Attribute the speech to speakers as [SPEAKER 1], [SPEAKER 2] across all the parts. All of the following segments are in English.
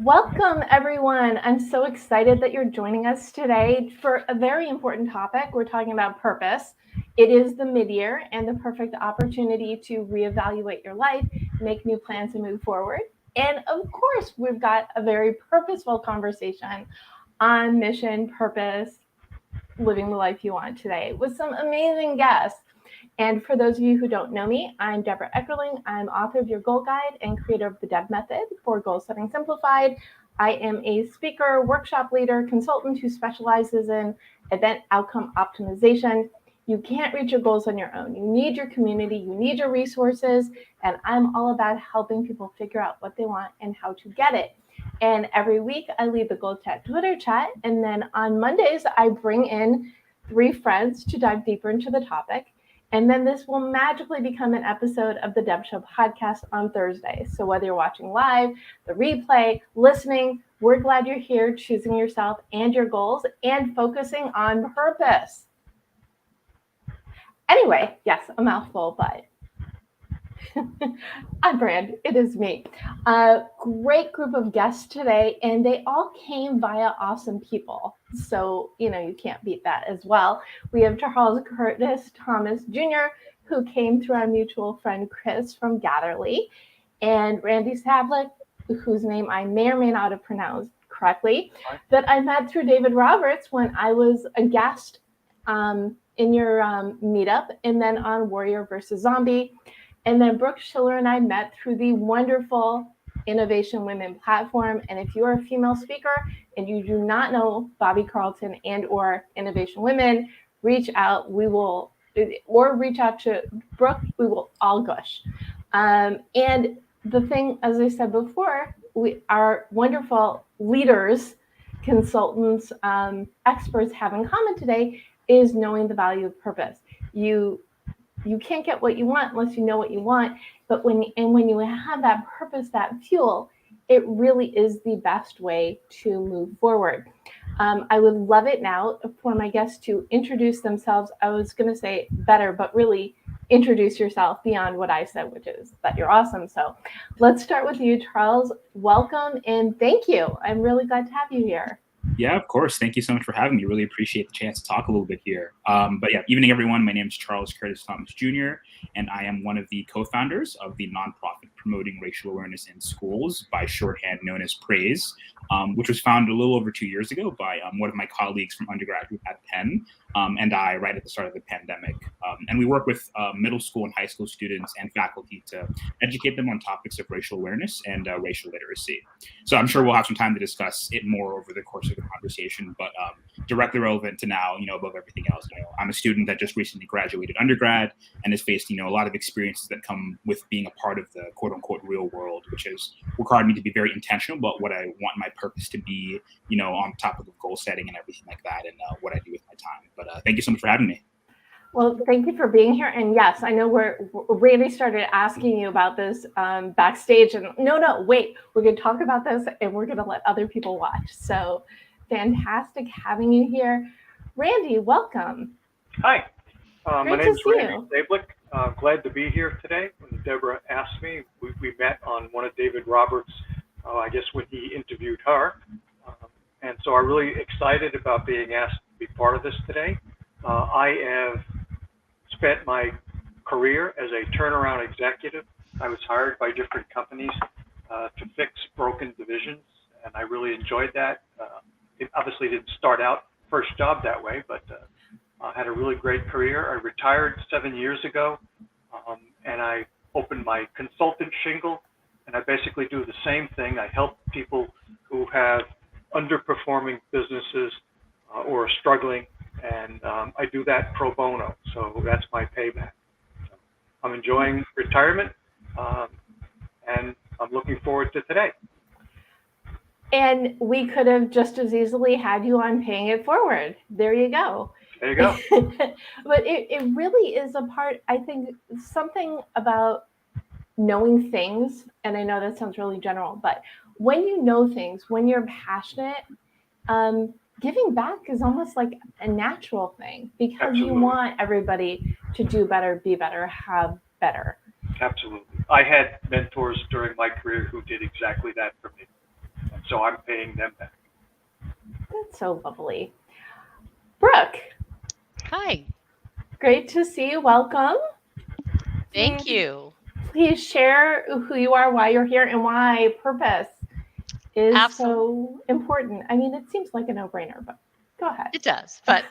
[SPEAKER 1] Welcome, everyone. I'm so excited that you're joining us today for a very important topic. We're talking about purpose. It is the mid-year and the perfect opportunity to reevaluate your life, make new plans, and move forward. And of course, we've got a very purposeful conversation on mission, purpose, living the life you want today with some amazing guests. And for those of you who don't know me, I'm Deborah Eckerling. I'm author of Your Goal Guide and creator of the DEB Method for Goal Setting Simplified. I am a speaker, workshop leader, consultant who specializes in event outcome optimization. You can't reach your goals on your own. You need your community, you need your resources, and I'm all about helping people figure out what they want and how to get it. And every week I lead the Goal Chat Twitter chat, and then on Mondays I bring in 3 friends to dive deeper into the topic. And then this will magically become an episode of the Deb Show podcast on Thursday. So whether you're watching live, the replay, listening, we're glad you're here choosing yourself and your goals and focusing on purpose. Anyway, yes, a mouthful, but I'm Brand. It is me. A great group of guests today, and they all came via awesome people. So, you can't beat that as well. We have Charles Curtis Thomas Jr., who came through our mutual friend Chris from Gatherly, and Randy Sablich, whose name I may or may not have pronounced correctly, that I met through David Roberts when I was a guest in your meetup, and then on Warrior versus Zombie. And then Brooke Schiller and I met through the wonderful Innovation Women platform. And if you're a female speaker and you do not know Bobby Carlton and or Innovation Women, reach out. Or reach out to Brooke. We will all gush. And the thing, as I said before, we are wonderful leaders, consultants, experts have in common today is knowing the value of purpose. You can't get what you want unless you know what you want. But when you have that purpose, that fuel, it really is the best way to move forward. I would love it now for my guests to introduce themselves. I was going to say better, but really introduce yourself beyond what I said, which is that you're awesome. So let's start with you, Charles. Welcome and thank you. I'm really glad to have you here.
[SPEAKER 2] Yeah, of course. Thank you so much for having me. Really appreciate the chance to talk a little bit here. But yeah, evening, everyone. My name is Charles Curtis Thomas Jr., and I am one of the co-founders of the nonprofit promoting racial awareness in schools, by shorthand known as Prais, which was founded a little over 2 years ago by one of my colleagues from undergraduate at Penn and I right at the start of the pandemic. And we work with middle school and high school students and faculty to educate them on topics of racial awareness and racial literacy. So I'm sure we'll have some time to discuss it more over the course of the conversation, but directly relevant to now, above everything else. I'm a student that just recently graduated undergrad and has faced, a lot of experiences that come with being a part of the quote unquote real world, which has required me to be very intentional about what I want my purpose to be, on top of the goal setting and everything like that, and what I do with my time. But thank you so much for having me.
[SPEAKER 1] Well, thank you for being here. And yes, I know Randy started asking you about this backstage. And no, wait, we're going to talk about this and we're going to let other people watch. So fantastic having you here. Randy, welcome.
[SPEAKER 3] Hi, my name is Randy Sablich. Glad to be here today. When Deborah asked me, we met on one of David Roberts', I guess when he interviewed her. And so I'm really excited about being asked to be part of this today. I have spent my career as a turnaround executive. I was hired by different companies to fix broken divisions, and I really enjoyed that. It obviously didn't start out first job that way, but I had a really great career. I retired 7 years ago, and I opened my consultant shingle, and I basically do the same thing. I help people who have underperforming businesses or are struggling, and I do that pro bono, so that's my payback. So I'm enjoying retirement, and I'm looking forward to today.
[SPEAKER 1] And we could have just as easily had you on Paying It Forward. There you go.
[SPEAKER 3] There you go.
[SPEAKER 1] But it really is a part, I think, something about knowing things, and I know that sounds really general, but when you know things, when you're passionate, giving back is almost like a natural thing because
[SPEAKER 3] Absolutely.
[SPEAKER 1] You want everybody to do better, be better, have better.
[SPEAKER 3] Absolutely. I had mentors during my career who did exactly that for me. And so I'm paying them back.
[SPEAKER 1] That's so lovely. Brooke.
[SPEAKER 4] Hi.
[SPEAKER 1] Great to see you. Welcome.
[SPEAKER 4] Thank you.
[SPEAKER 1] Please share who you are, why you're here, and why purpose is so important. I mean, it seems like a no-brainer, but go ahead.
[SPEAKER 4] It does, but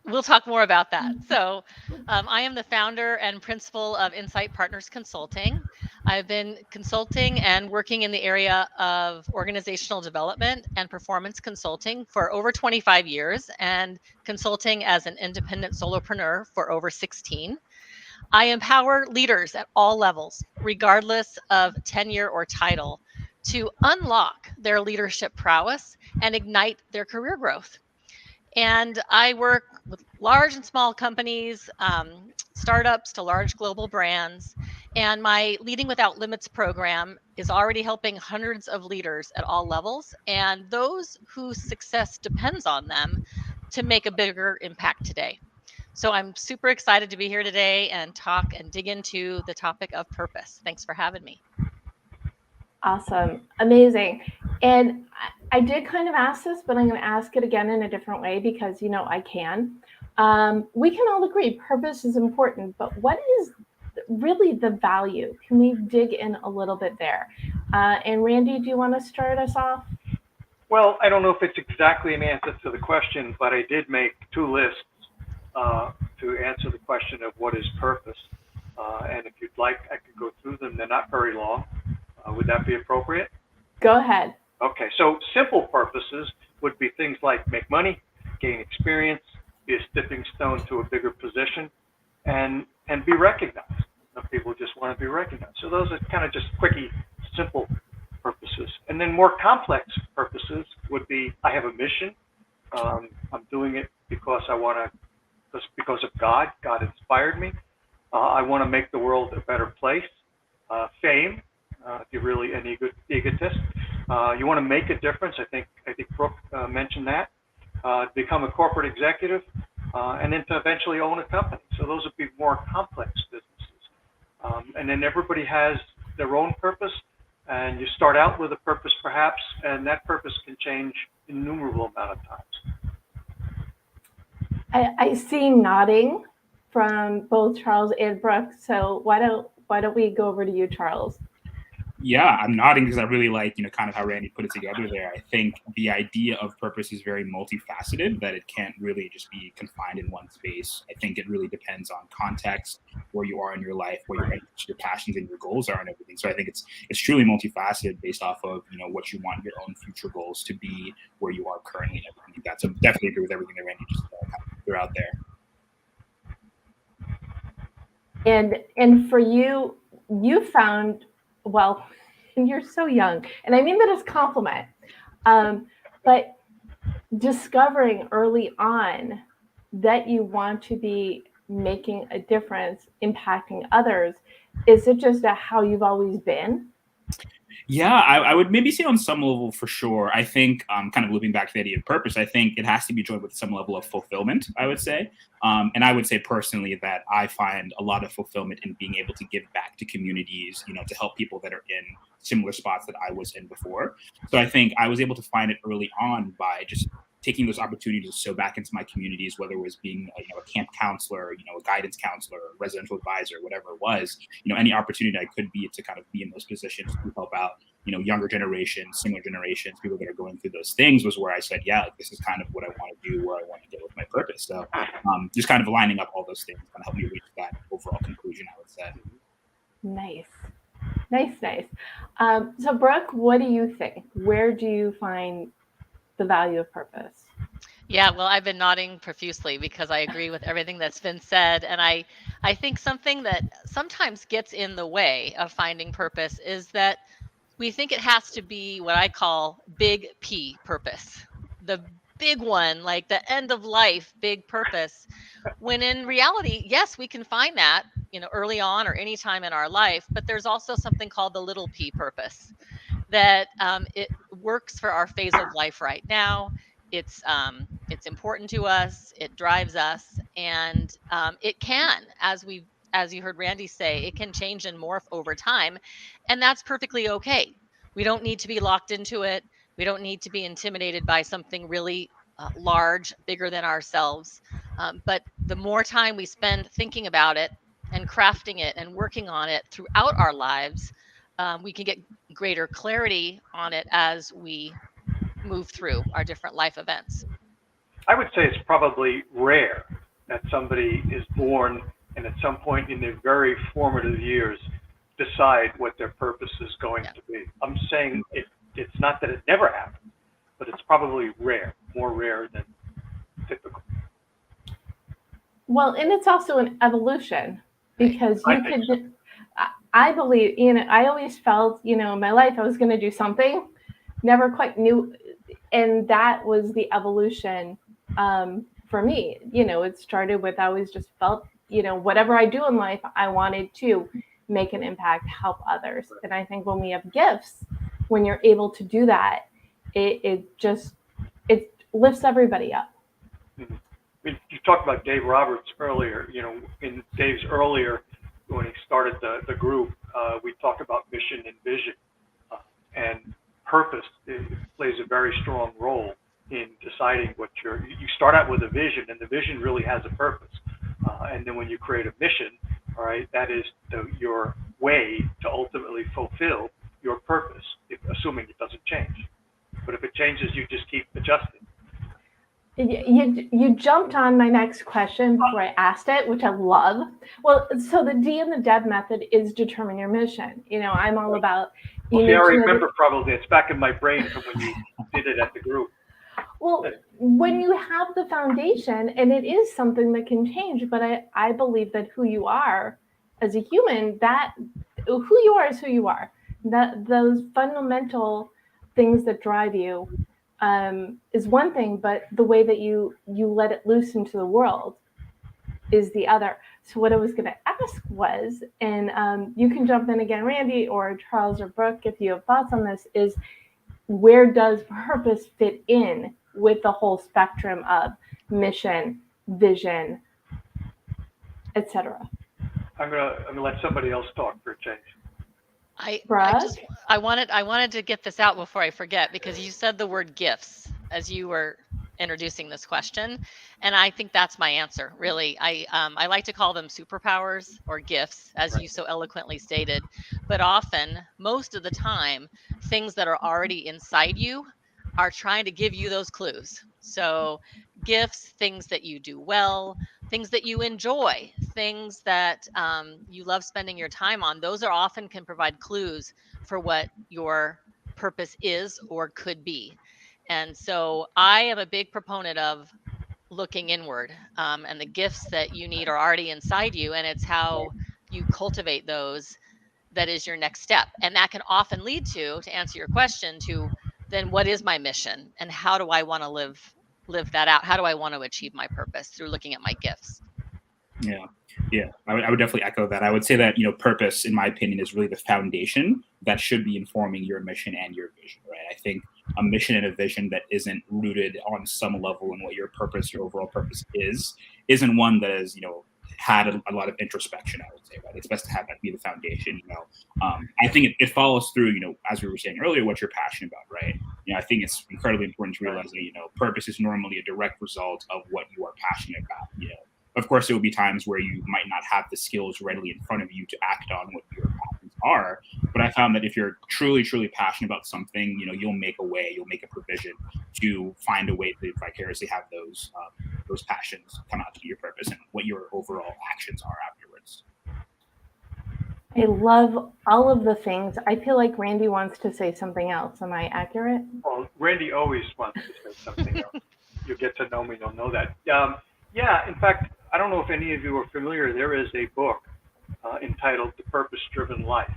[SPEAKER 4] we'll talk more about that. So I am the founder and principal of Incite Partners Consulting. I've been consulting and working in the area of organizational development and performance consulting for over 25 years and consulting as an independent solopreneur for over 16. I empower leaders at all levels, regardless of tenure or title, to unlock their leadership prowess and ignite their career growth. And I work with large and small companies, startups to large global brands. And my Leading Without Limits program is already helping hundreds of leaders at all levels and those whose success depends on them to make a bigger impact today. So I'm super excited to be here today and talk and dig into the topic of purpose. Thanks for having me.
[SPEAKER 1] Awesome. Amazing. And I did kind of ask this, but I'm going to ask it again in a different way because, I can. We can all agree purpose is important, but what is really the value? Can we dig in a little bit there? And Randy, do you want to start us off?
[SPEAKER 3] Well, I don't know if it's exactly an answer to the question, but I did make two lists to answer the question of what is purpose. And if you'd like, I could go through them. They're not very long. Would that be appropriate?
[SPEAKER 1] Go ahead.
[SPEAKER 3] Okay, so simple purposes would be things like make money, gain experience, be a stepping stone to a bigger position, and be recognized. Some people just want to be recognized. So those are kind of just quickie, simple purposes. And then more complex purposes would be, I have a mission. I'm doing it because I want to, because of God. God inspired me. I want to make the world a better place. Fame, if you're really an egotist. You want to make a difference. I think Brooke mentioned that. Become a corporate executive, and then to eventually own a company. So those would be more complex businesses. And then everybody has their own purpose, and you start out with a purpose perhaps, and that purpose can change innumerable amount of times.
[SPEAKER 1] I see nodding from both Charles and Brooke. So why don't we go over to you, Charles?
[SPEAKER 2] Yeah, I'm nodding because I really like, kind of how Randy put it together there. I think the idea of purpose is very multifaceted, that it can't really just be confined in one space. I think it really depends on context, where you are in your life, where your passions and your goals are and everything. So I think it's truly multifaceted based off of, what you want your own future goals to be, where you are currently and everything like that. So definitely agree with everything that Randy just threw out there.
[SPEAKER 1] And for you found, well, you're so young, and I mean that as a compliment, but discovering early on that you want to be making a difference, impacting others, is it just how you've always been?
[SPEAKER 2] Yeah, I would maybe say on some level for sure. I think kind of looping back to the idea of purpose, I think it has to be joined with some level of fulfillment, I would say. And I would say personally that I find a lot of fulfillment in being able to give back to communities, to help people that are in similar spots that I was in before. So I think I was able to find it early on by just taking those opportunities to sow back into my communities, whether it was being a camp counselor, a guidance counselor, residential advisor, whatever it was, any opportunity I could be to kind of be in those positions to help out, younger generations, similar generations, people that are going through those things, was where I said, yeah, this is kind of what I want to do, where I want to go with my purpose. So just kind of lining up all those things kind of helped me reach that overall conclusion, I would say.
[SPEAKER 1] Nice. So Brooke, what do you think? Where do you find the value of purpose?
[SPEAKER 4] Yeah, well, I've been nodding profusely because I agree with everything that's been said. And I think something that sometimes gets in the way of finding purpose is that we think it has to be what I call big P purpose, the big one, like the end of life, big purpose. When in reality, yes, we can find that, early on or anytime in our life, but there's also something called the little P purpose that it works for our phase of life right now. It's important to us. It drives us, and it can, as you heard Randy say, it can change and morph over time, and that's perfectly okay. We don't need to be locked into it. We don't need to be intimidated by something really large, bigger than ourselves. But the more time we spend thinking about it and crafting it and working on it throughout our lives, we can get greater clarity on it as we move through our different life events.
[SPEAKER 3] I would say it's probably rare that somebody is born and at some point in their very formative years decide what their purpose is going to be. I'm saying it's not that it never happens, but it's probably rare, more rare than typical.
[SPEAKER 1] Well, and it's also an evolution, because you could, I believe, I always felt, in my life I was going to do something, never quite knew. And that was the evolution for me. It started with, I always just felt, whatever I do in life, I wanted to make an impact, help others. And I think when we have gifts, when you're able to do that, it lifts everybody up.
[SPEAKER 3] Mm-hmm. You talked about Dave Roberts earlier. In Dave's earlier, when he started the group, we talked about mission and vision, and purpose plays a very strong role in deciding what you start out with a vision, and the vision really has a purpose. And then when you create a mission, all right, that is your way to ultimately fulfill your purpose, assuming it doesn't change. But if it changes, you just keep adjusting.
[SPEAKER 1] You jumped on my next question before I asked it, which I love. Well, so the D and the DEB method is determine your mission. I'm all about.
[SPEAKER 3] Well, see, I remember probably it's back in my brain from when you did it at the group.
[SPEAKER 1] Well, when you have the foundation, and it is something that can change, but I believe that who you are as a human, that who you are is who you are. That those fundamental things that drive you is one thing, but the way that you let it loose into the world is the other. So what I was going to ask was, and you can jump in again, Randy or Charles or Brooke, if you have thoughts on this, is where does purpose fit in with the whole spectrum of mission, vision, etc.?
[SPEAKER 3] I'm gonna let somebody else talk for a change.
[SPEAKER 4] I wanted to get this out before I forget, because you said the word gifts as you were introducing this question, and I think that's my answer. Really, I like to call them superpowers or gifts, as you so eloquently stated. But often, most of the time, things that are already inside you are trying to give you those clues. So, gifts, things that you do well, things that you enjoy, things that you love spending your time on, those are often can provide clues for what your purpose is or could be. And so I am a big proponent of looking inward, and the gifts that you need are already inside you, and it's how you cultivate those that is your next step. And that can often lead to answer your question, to then what is my mission and how do I want to live that out? How do I want to achieve my purpose through looking at my gifts?
[SPEAKER 2] Yeah, I would definitely echo that. I would say that, purpose, in my opinion, is really the foundation that should be informing your mission and your vision, right? I think a mission and a vision that isn't rooted on some level in what your purpose, your overall purpose isn't one that is, had a lot of introspection, I would say, right? It's best to have that be the foundation, I think it follows through, as we were saying earlier, what you're passionate about, right? I think it's incredibly important to realize that, purpose is normally a direct result of what you are passionate about, Of course, there will be times where you might not have the skills readily in front of you to act on what your passions are. But I found that if you're truly, truly passionate about something, you'll make a way, you'll make a provision to find a way to vicariously have those passions come out to be your purpose and what your overall actions are afterwards.
[SPEAKER 1] I love all of the things. I feel like Randy wants to say something else. Am I accurate?
[SPEAKER 3] Well, Randy always wants to say something else. You'll get to know me, you'll know that. Yeah, in fact, I don't know if any of you are familiar, there is a book entitled The Purpose-Driven Life.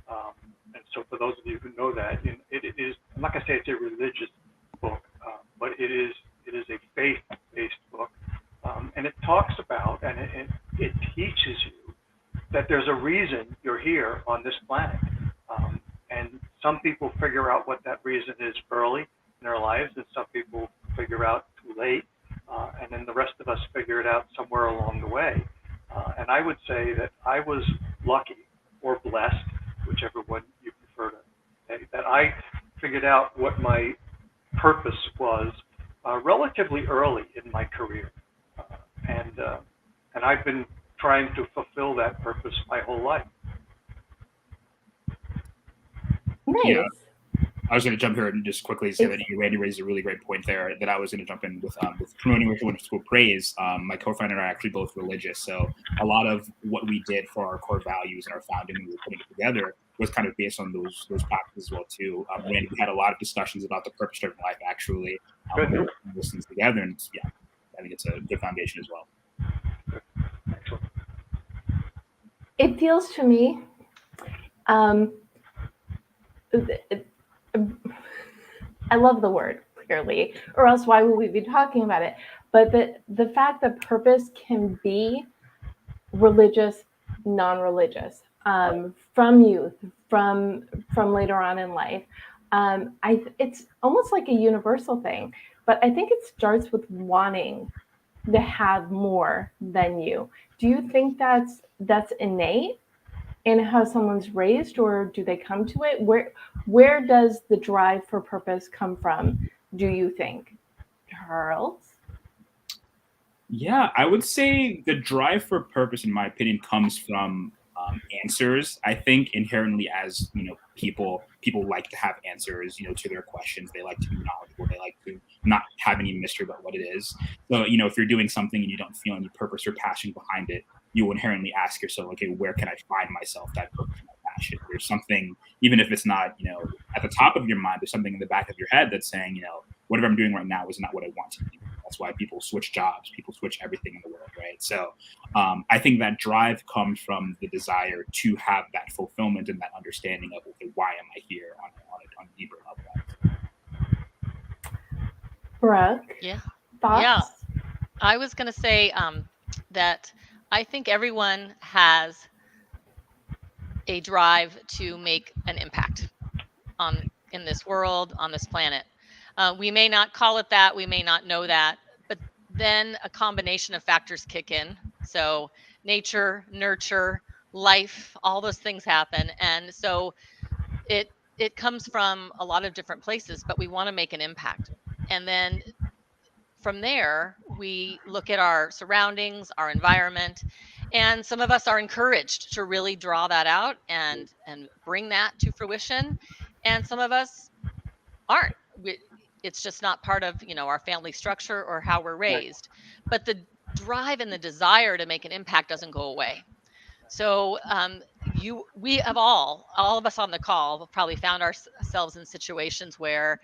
[SPEAKER 3] And so for those of you who know that, it is, I'm not going to say it's a religious book, but it is a faith-based book. And it talks about, and it teaches you that there's a reason you're here on this planet. And some people figure out what that reason is early in their lives, and some people figure out too late. And then the rest of us figure it out somewhere along the way. And I would say that I was lucky or blessed, whichever one you prefer to say, that I figured figured out what my purpose was relatively early in my career, and I've been trying to fulfill that purpose my whole life.
[SPEAKER 1] Nice.
[SPEAKER 2] Yeah. I was going to jump here and just quickly say that Randy raised a really great point there that I was going to jump in with promoting racial awareness school Prais. My co-founder and I are actually both religious, so a lot of what we did for our core values and our founding when we were putting it together was kind of based on those practices as well too. Randy, we had a lot of discussions about the purpose-driven life actually, those things together, and yeah, I think it's a good foundation as well.
[SPEAKER 3] Excellent.
[SPEAKER 1] It feels to me. I love the word clearly, or else why would we be talking about it? But the fact that purpose can be religious, non-religious, from youth, from later on in life. It's almost like a universal thing, but I think it starts with wanting to have more than you. Do you think that's innate in how someone's raised, or do they come to it? Where does the drive for purpose come from, do you think, Charles?
[SPEAKER 2] Yeah, I would say the drive for purpose, in my opinion, comes from answers. I think inherently, as people like to have answers, to their questions. They like to be knowledgeable. They like to not have any mystery about what it is. So, if you're doing something and you don't feel any purpose or passion behind it, you will inherently ask yourself, okay, where can I find myself that purpose and that passion? There's something, even if it's not, at the top of your mind, there's something in the back of your head that's saying, whatever I'm doing right now is not what I want to do. That's why people switch jobs, people switch everything in the world, right? So I think that drive comes from the desire to have that fulfillment and that understanding of, okay, why am I here on a deeper level.
[SPEAKER 1] Brooke?
[SPEAKER 4] Yeah.
[SPEAKER 1] Thoughts?
[SPEAKER 4] Yeah. I was going to say that I think everyone has a drive to make an impact in this world, on this planet. We may not call it that, we may not know that, but then a combination of factors kick in. So nature, nurture, life, all those things happen. And so it comes from a lot of different places, but we want to make an impact. And then from there, we look at our surroundings, our environment, and some of us are encouraged to really draw that out and bring that to fruition. And some of us aren't. It's just not part of our family structure or how we're raised. But the drive and the desire to make an impact doesn't go away. So we have all of us on the call have probably found ourselves in situations where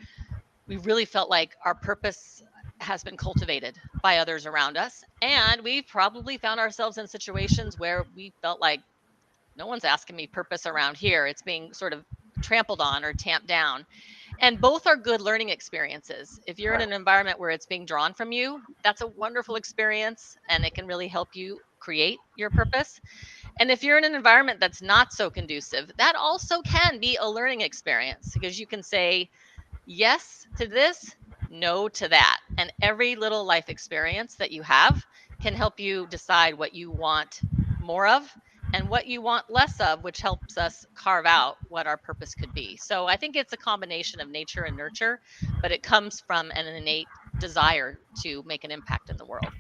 [SPEAKER 4] we really felt like our purpose has been cultivated by others around us. And we've probably found ourselves in situations where we felt like no one's asking me purpose around here. It's being sort of trampled on or tamped down. And both are good learning experiences. If you're in an environment where it's being drawn from you, that's a wonderful experience and it can really help you create your purpose. And if you're in an environment that's not so conducive, that also can be a learning experience because you can say yes to this, no to that. And every little life experience that you have can help you decide what you want more of and what you want less of, which helps us carve out what our purpose could be. So I think it's a combination of nature and nurture, but it comes from an innate desire to make an impact in the world.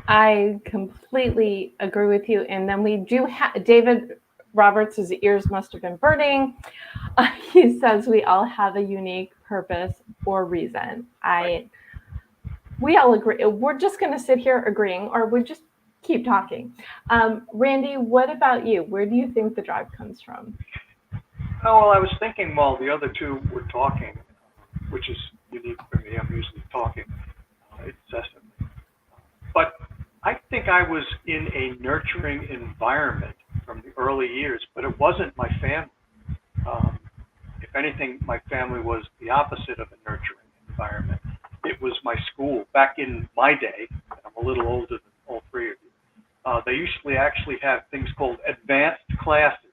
[SPEAKER 1] I completely agree with you. And then we do have David Roberts' ears must have been burning. He says we all have a unique purpose or reason. We all agree. We're just going to sit here agreeing, or we just keep talking. Randy, what about you? Where do you think the drive comes from?
[SPEAKER 3] Oh, well, I was thinking while the other two were talking, which is unique for me. I'm usually talking incessantly. But I think I was in a nurturing environment from the early years, but it wasn't my family. If anything, my family was the opposite of a nurturing environment. It was my school. Back in my day, I'm a little older than all three of you, they usually actually have things called advanced classes,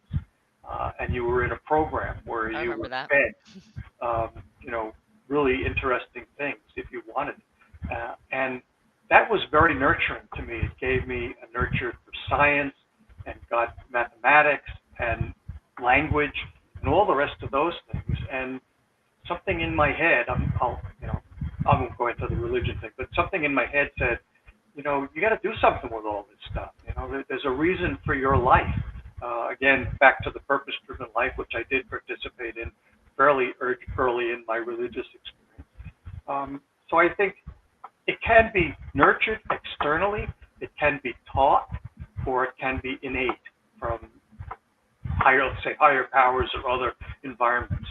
[SPEAKER 3] and you were in a program where you were fed, really interesting things if you wanted. And that was very nurturing to me. It gave me a nurture for science and mathematics and language and all the rest of those things. And something in my head, I won't go into the religion thing, but something in my head said, you got to do something with all this stuff. There's a reason for your life. Again, back to the purpose-driven life, which I did participate in fairly early in my religious experience. So I think it can be nurtured externally, it can be taught, or it can be innate from higher powers or other environments.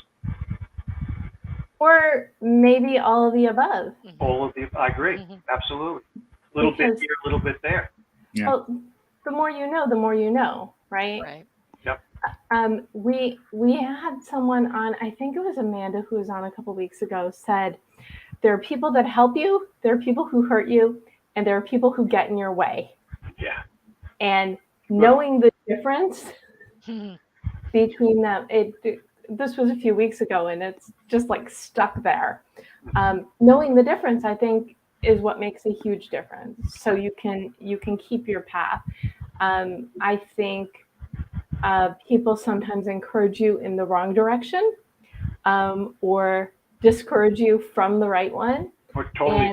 [SPEAKER 1] Or maybe all of the above.
[SPEAKER 3] All of the, I agree, absolutely. A little bit here, a little bit there.
[SPEAKER 2] Yeah.
[SPEAKER 1] Well, the more you know, right?
[SPEAKER 4] Right.
[SPEAKER 3] Yep.
[SPEAKER 1] We had someone on, I think it was Amanda who was on a couple weeks ago, said, there are people that help you, there are people who hurt you, and there are people who get in your way.
[SPEAKER 3] Yeah.
[SPEAKER 1] And knowing the difference between them, this was a few weeks ago, and it's just like stuck there. Knowing the difference, I think, is what makes a huge difference. So you can keep your path. I think people sometimes encourage you in the wrong direction, or discourage you from the right one,
[SPEAKER 3] or totally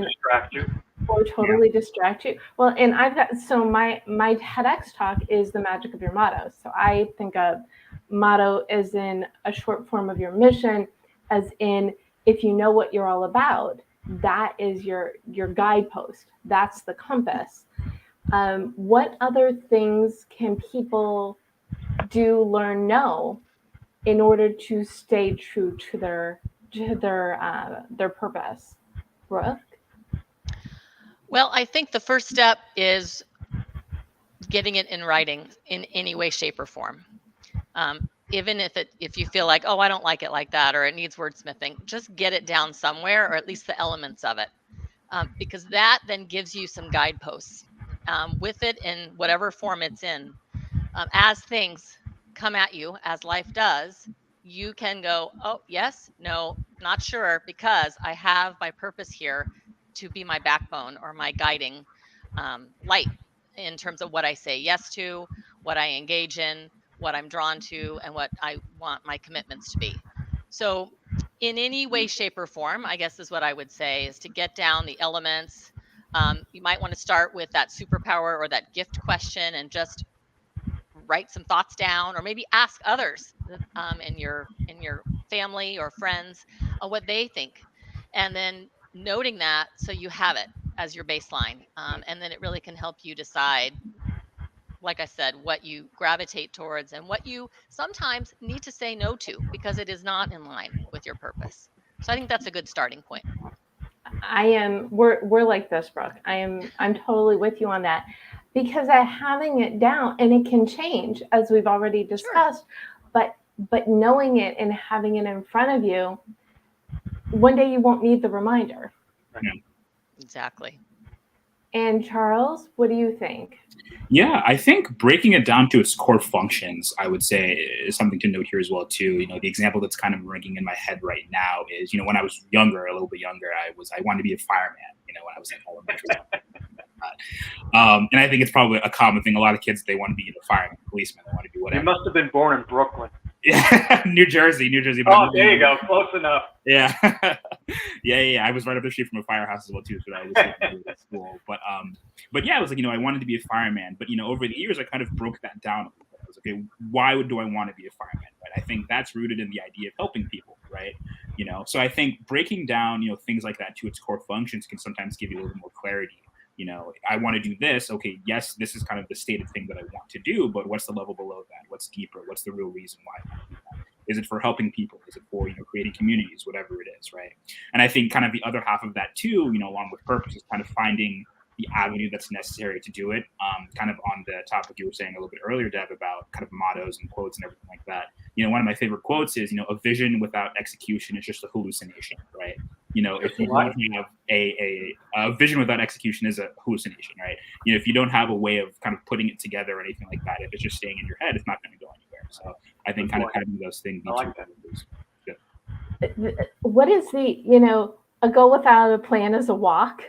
[SPEAKER 1] distract you. Well, and I've got, so my TEDx talk is the magic of your motto. So I think of motto as in a short form of your mission, as in, if you know what you're all about, that is your guidepost. That's the compass. What other things can people do, learn, know in order to stay true to their purpose? Brooke?
[SPEAKER 4] Well, I think the first step is getting it in writing in any way, shape, or form. Even if you feel like, oh, I don't like it like that, or it needs wordsmithing, just get it down somewhere, or at least the elements of it, because that then gives you some guideposts with it in whatever form it's in. As things come at you, as life does, you can go, oh, yes, no, not sure, because I have my purpose here to be my backbone or my guiding light in terms of what I say yes to, what I engage in, what I'm drawn to, and what I want my commitments to be. So in any way, shape, or form, I guess is what I would say, is to get down the elements. You might want to start with that superpower or that gift question and just write some thoughts down, or maybe ask others in your family or friends what they think, and then noting that so you have it as your baseline, and then it really can help you decide, like I said, what you gravitate towards and what you sometimes need to say no to because it is not in line with your purpose. So I think that's a good starting point.
[SPEAKER 1] We're like this, Brooke. I'm totally with you on that, because having it down, and it can change as we've already discussed, sure. but knowing it and having it in front of you, one day you won't need the reminder.
[SPEAKER 2] Yeah.
[SPEAKER 4] Exactly.
[SPEAKER 1] And Charles, what do you think?
[SPEAKER 2] Yeah, I think breaking it down to its core functions, I would say, is something to note here as well too. The example that's kind of ringing in my head right now is, when I was younger, a little bit younger, I wanted to be a fireman. When I was in elementary school. And I think it's probably a common thing. A lot of kids, they want to be a fireman, policeman, they want to do whatever.
[SPEAKER 3] You must have been born in Brooklyn.
[SPEAKER 2] Yeah, New Jersey.
[SPEAKER 3] Oh, there you go. Close enough.
[SPEAKER 2] Yeah. Yeah. I was right up the street from a firehouse as well too, so I was at school. But yeah, I was like, I wanted to be a fireman. But over the years, I kind of broke that down a little bit. I was like, okay, why do I want to be a fireman? Right? I think that's rooted in the idea of helping people, right? So I think breaking down, things like that to its core functions can sometimes give you a little more clarity. I want to do this. Okay, yes, this is kind of the stated thing that I want to do, but what's the level below that? What's deeper? What's the real reason why I want to do that? Is it for helping people? Is it for, creating communities, whatever it is, right? And I think kind of the other half of that too, along with purpose, is kind of finding the avenue that's necessary to do it. Kind of on the topic you were saying a little bit earlier, Deb, about kind of mottos and quotes and everything like that. One of my favorite quotes is, a vision without execution is just a hallucination, right? If you don't have a vision without execution is a hallucination, right? If you don't have a way of kind of putting it together or anything like that, if it's just staying in your head, it's not going to go anywhere. So I think kind of having those things.
[SPEAKER 3] I like that.
[SPEAKER 1] What is a go without a plan is a walk?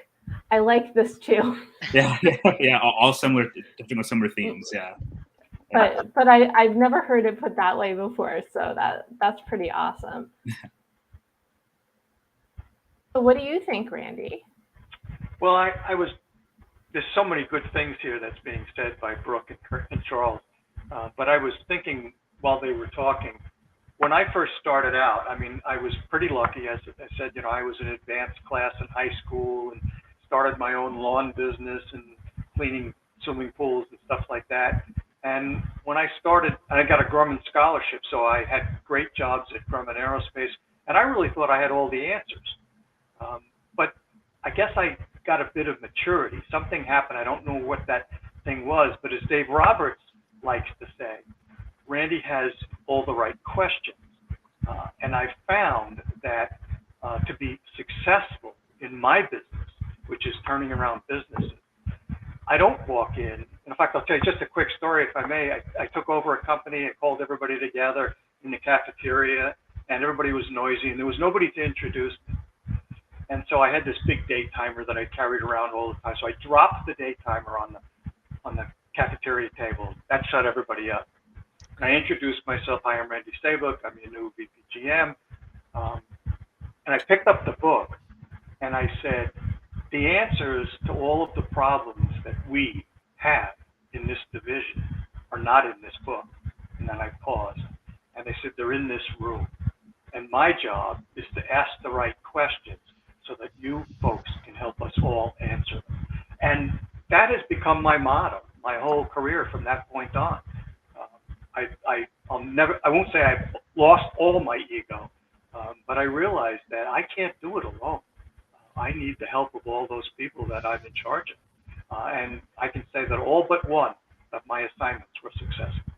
[SPEAKER 1] I like this too.
[SPEAKER 2] Yeah. All similar themes. Yeah.
[SPEAKER 1] But I've never heard it put that way before, so that's pretty awesome. What do you think, Randy?
[SPEAKER 3] Well, there's so many good things here that's being said by Brooke and Charles. But I was thinking while they were talking, when I first started out, I mean, I was pretty lucky. As I said, I was in advanced class in high school and started my own lawn business and cleaning swimming pools and stuff like that. And when I started, I got a Grumman scholarship, so I had great jobs at Grumman Aerospace, and I really thought I had all the answers. But I guess I got a bit of maturity. Something happened. I don't know what that thing was, but as Dave Roberts likes to say, Randy has all the right questions. And I found that to be successful in my business, which is turning around businesses, I don't walk in. In fact, I'll tell you just a quick story, if I may. I took over a company. I called everybody together in the cafeteria, and everybody was noisy, and there was nobody to introduce me. And so I had this big date timer that I carried around all the time. So I dropped the date timer on the cafeteria table. That shut everybody up. And I introduced myself. Hi, I'm Randy Sablich. I'm your new VPGM. And I picked up the book, and I said, the answers to all of the problems that we have in this division are not in this book. And then I paused, and they said, they're in this room. And my job is to ask the right questions so that you folks can help us all answer them. And that has become my motto, my whole career from that point on. I won't say I've lost all my ego, but I realized that I can't do it alone. I need the help of all those people that I'm in charge of. And I can say that all but one of my assignments were successful.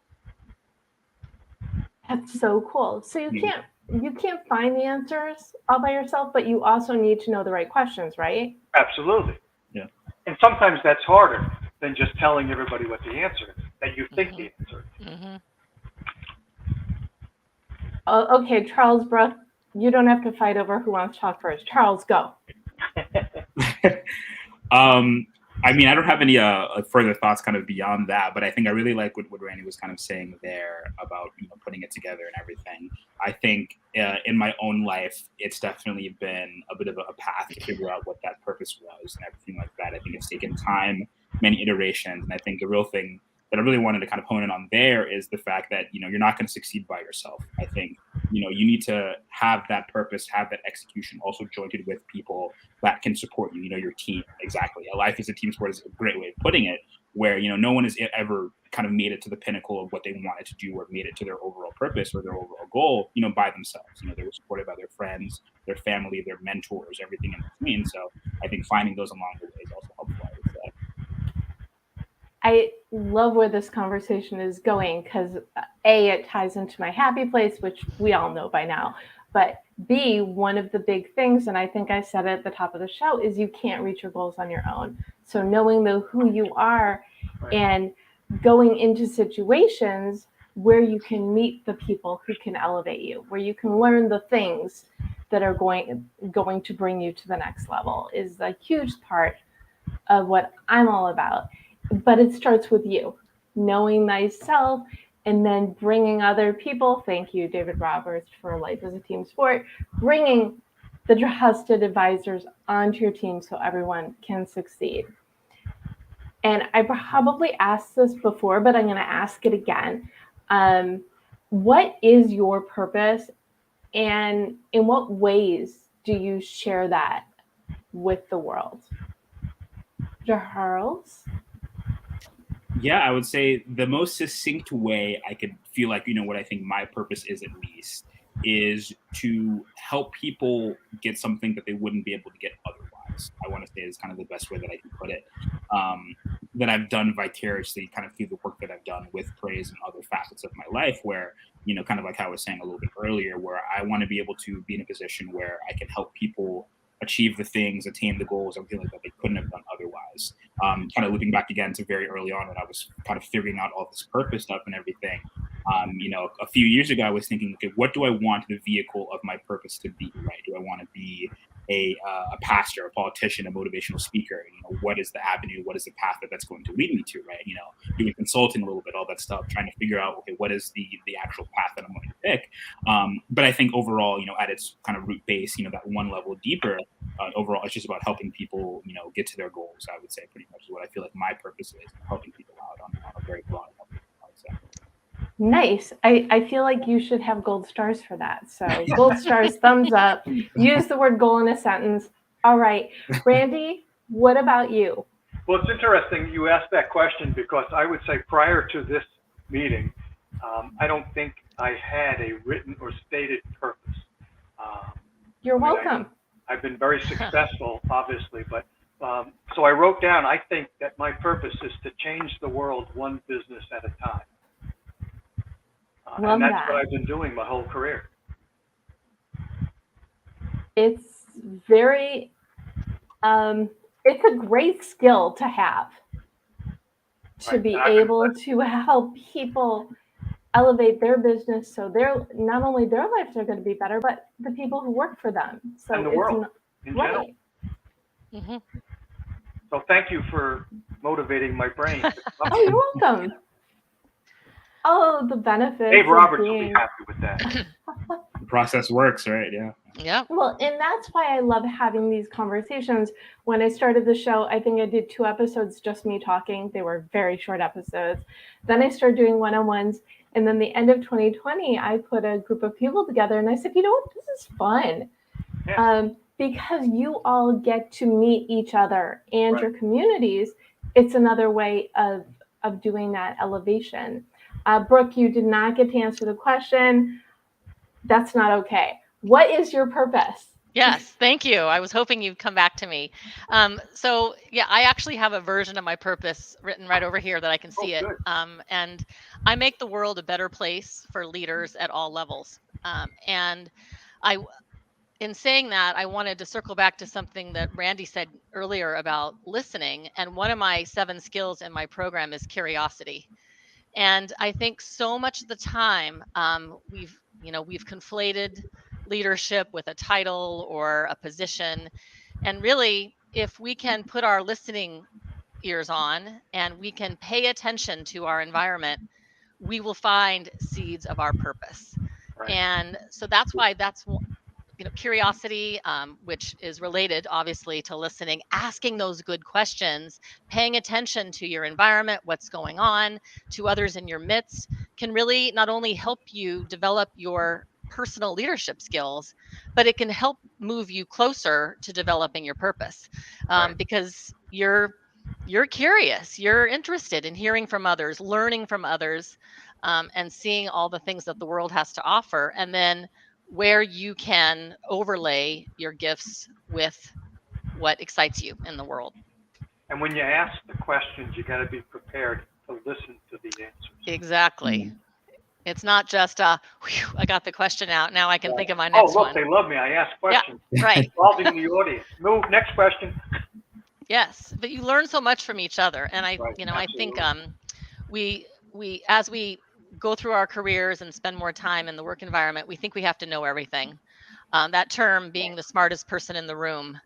[SPEAKER 1] That's so cool. So you can't find the answers all by yourself, but you also need to know the right questions, right?
[SPEAKER 3] Absolutely.
[SPEAKER 2] Yeah.
[SPEAKER 3] And sometimes that's harder than just telling everybody what the answer is, that you think the answer is.
[SPEAKER 4] Mm-hmm.
[SPEAKER 1] Okay, Charles, Brooke, you don't have to fight over who wants to talk first. Charles, go.
[SPEAKER 2] I mean, I don't have any further thoughts kind of beyond that, but I think I really like what Randy was kind of saying there about putting it together and everything. I think in my own life, it's definitely been a bit of a path to figure out what that purpose was and everything like that. I think it's taken time, many iterations, and I think the real thing that I really wanted to kind of hone in on there is the fact that you're not going to succeed by yourself. I think you need to have that purpose, have that execution, also jointed with people that can support you. Your team. Exactly. A life is a team sport is a great way of putting it. Where no one has ever kind of made it to the pinnacle of what they wanted to do or made it to their overall purpose or their overall goal, by themselves. They were supported by their friends, their family, their mentors, everything in between. So I think finding those along the way is also helpful, I would say.
[SPEAKER 1] I love where this conversation is going because A, it ties into my happy place, which we all know by now. But B, one of the big things, and I think I said it at the top of the show, is you can't reach your goals on your own. So knowing who you are and going into situations where you can meet the people who can elevate you, where you can learn the things that are going to bring you to the next level is a huge part of what I'm all about. But it starts with you, knowing thyself, and then bringing other people. Thank you, David Roberts, for Life as a Team Sport, bringing the trusted advisors onto your team so everyone can succeed. And I probably asked this before, but I'm going to ask it again. What is your purpose, and in what ways do you share that with the world? Charles?
[SPEAKER 2] Yeah, I would say the most succinct way I could feel like, what I think my purpose is at least, is to help people get something that they wouldn't be able to get otherwise. I want to say is kind of the best way that I can put it. That I've done vicariously kind of through the work that I've done with Prais and other facets of my life where, kind of like how I was saying a little bit earlier, where I want to be able to be in a position where I can help people achieve the things, attain the goals, everything like that they couldn't have done otherwise. Kind of looping back again to very early on when I was kind of figuring out all this purpose stuff and everything. A few years ago, I was thinking, okay, what do I want the vehicle of my purpose to be, right? Do I want to be a pastor, a politician, a motivational speaker? What is the avenue? What is the path that's going to lead me to, right? Doing consulting a little bit, all that stuff, trying to figure out, okay, what is the actual path that I'm going to pick? But I think overall, at its kind of root base, that one level deeper, overall, it's just about helping people, get to their goals. I would say pretty much is what I feel like my purpose is, helping people out on a very broad level. I would say.
[SPEAKER 1] Nice. I feel like you should have gold stars for that. So gold stars, thumbs up. Use the word goal in a sentence. All right. Randy, what about you?
[SPEAKER 3] Well, it's interesting you asked that question because I would say prior to this meeting, I don't think I had a written or stated purpose.
[SPEAKER 1] You're welcome.
[SPEAKER 3] I've been very successful, obviously, but so I wrote down, I think that my purpose is to change the world one business at a time. And that's what I've been doing my whole career.
[SPEAKER 1] It's very, it's a great skill to have, to be able to help people elevate their business so not only their lives are going to be better, but the people who work for them. So
[SPEAKER 3] and the world in general.
[SPEAKER 4] Mm-hmm.
[SPEAKER 3] So thank you for motivating my brain.
[SPEAKER 1] Oh, you're welcome. Oh, the benefits.
[SPEAKER 3] Dave Roberts will be happy with that.
[SPEAKER 2] The process works, right? Yeah.
[SPEAKER 4] Yeah.
[SPEAKER 1] Well, and that's why I love having these conversations. When I started the show, I think I did 2 episodes, just me talking. They were very short episodes. Then I started doing one-on-ones. And then the end of 2020, I put a group of people together and I said, you know what, this is fun.
[SPEAKER 3] Yeah.
[SPEAKER 1] Because you all get to meet each other and your communities. It's another way of doing that elevation. Brooke, you did not get to answer the question. That's not okay. What is your purpose?
[SPEAKER 4] Yes, thank you. I was hoping you'd come back to me. So yeah, I actually have a version of my purpose written right over here that I can see it. And I make the world a better place for leaders at all levels. And in saying that, I wanted to circle back to something that Randy said earlier about listening. And one of my 7 skills in my program is curiosity. And I think so much of the time we've conflated leadership with a title or a position. And really, if we can put our listening ears on and we can pay attention to our environment, we will find seeds of our purpose. Right. And so that's why curiosity, which is related obviously to listening, asking those good questions, paying attention to your environment, what's going on, to others in your midst, can really not only help you develop your personal leadership skills, but it can help move you closer to developing your purpose. Because you're curious, you're interested in hearing from others, learning from others, and seeing all the things that the world has to offer, and then where you can overlay your gifts with what excites you in the world.
[SPEAKER 3] And when you ask the questions, you got to be prepared to listen to the answers.
[SPEAKER 4] Exactly. Mm-hmm. It's not just I got the question out, now I can think of my next one.
[SPEAKER 3] Oh, look, they love me. I ask questions.
[SPEAKER 4] Yeah, right.
[SPEAKER 3] Involving the audience. Move, next question.
[SPEAKER 4] Yes, but you learn so much from each other. And I think we as we go through our careers and spend more time in the work environment, we think we have to know everything. That term, being the smartest person in the room,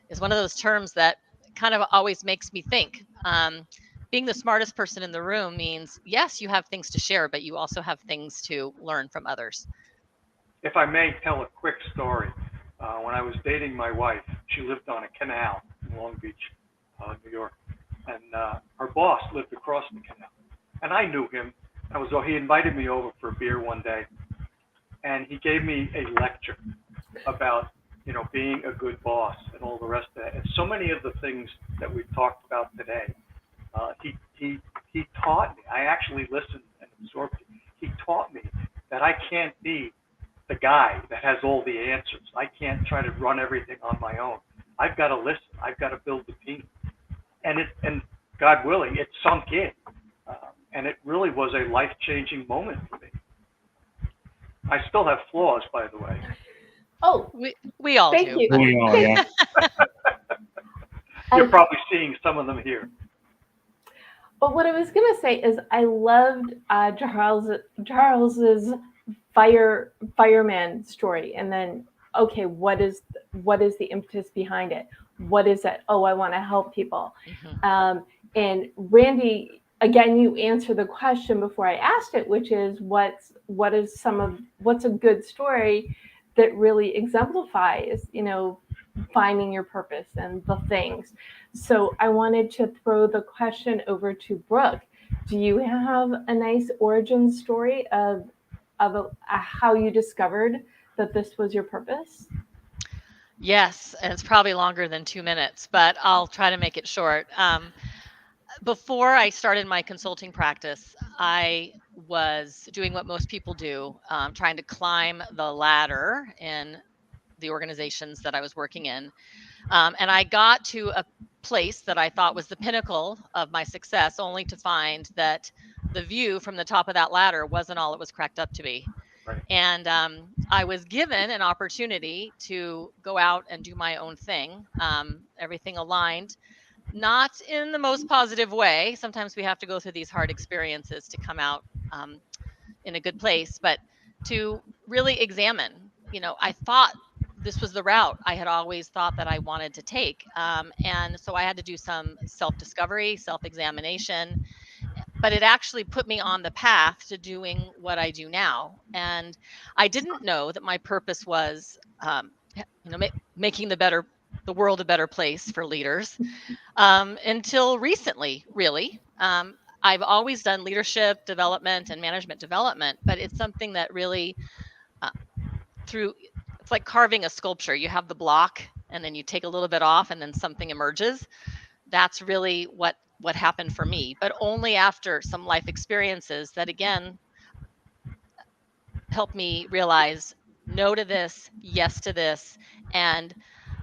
[SPEAKER 4] is one of those terms that kind of always makes me think. Being the smartest person in the room means, yes, you have things to share, but you also have things to learn from others.
[SPEAKER 3] If I may tell a quick story. When I was dating my wife, she lived on a canal in Long Beach, New York. And her boss lived across the canal. And I knew him. He invited me over for a beer one day, and he gave me a lecture about, being a good boss and all the rest of that. And so many of the things that we've talked about today, he taught me. I actually listened and absorbed it. He taught me that I can't be the guy that has all the answers. I can't try to run everything on my own. I've got to listen. I've got to build the team. And God willing, it sunk in. And it really was a life-changing moment for me. I still have flaws, by the way.
[SPEAKER 1] Oh,
[SPEAKER 4] we all
[SPEAKER 1] thank
[SPEAKER 4] do.
[SPEAKER 1] You.
[SPEAKER 2] We all, yeah.
[SPEAKER 3] You're probably seeing some of them here.
[SPEAKER 1] But what I was going to say is I loved Charles's fireman story. And then, okay, what is the impetus behind it? What is it? Oh, I want to help people. Mm-hmm. And Randy, again, you answered the question before I asked it, which is what's a good story that really exemplifies, finding your purpose and the things. So I wanted to throw the question over to Brooke. Do you have a nice origin story of how you discovered that this was your purpose?
[SPEAKER 4] Yes, and it's probably longer than 2 minutes, but I'll try to make it short. Before I started my consulting practice, I was doing what most people do, trying to climb the ladder in the organizations that I was working in. And I got to a place that I thought was the pinnacle of my success, only to find that the view from the top of that ladder wasn't all it was cracked up to be.
[SPEAKER 3] Right.
[SPEAKER 4] And I was given an opportunity to go out and do my own thing, everything aligned, not in the most positive way. Sometimes we have to go through these hard experiences to come out in a good place, but to really examine, I thought this was the route I had always thought that I wanted to take. And so I had to do some self-discovery, self-examination, but it actually put me on the path to doing what I do now. And I didn't know that my purpose was, making the world a better place for leaders until recently, really. I've always done leadership development and management development, but it's something that really uh, it's like carving a sculpture. You have the block and then you take a little bit off and then something emerges. That's really what happened for me, but only after some life experiences that again helped me realize no to this, yes to this, and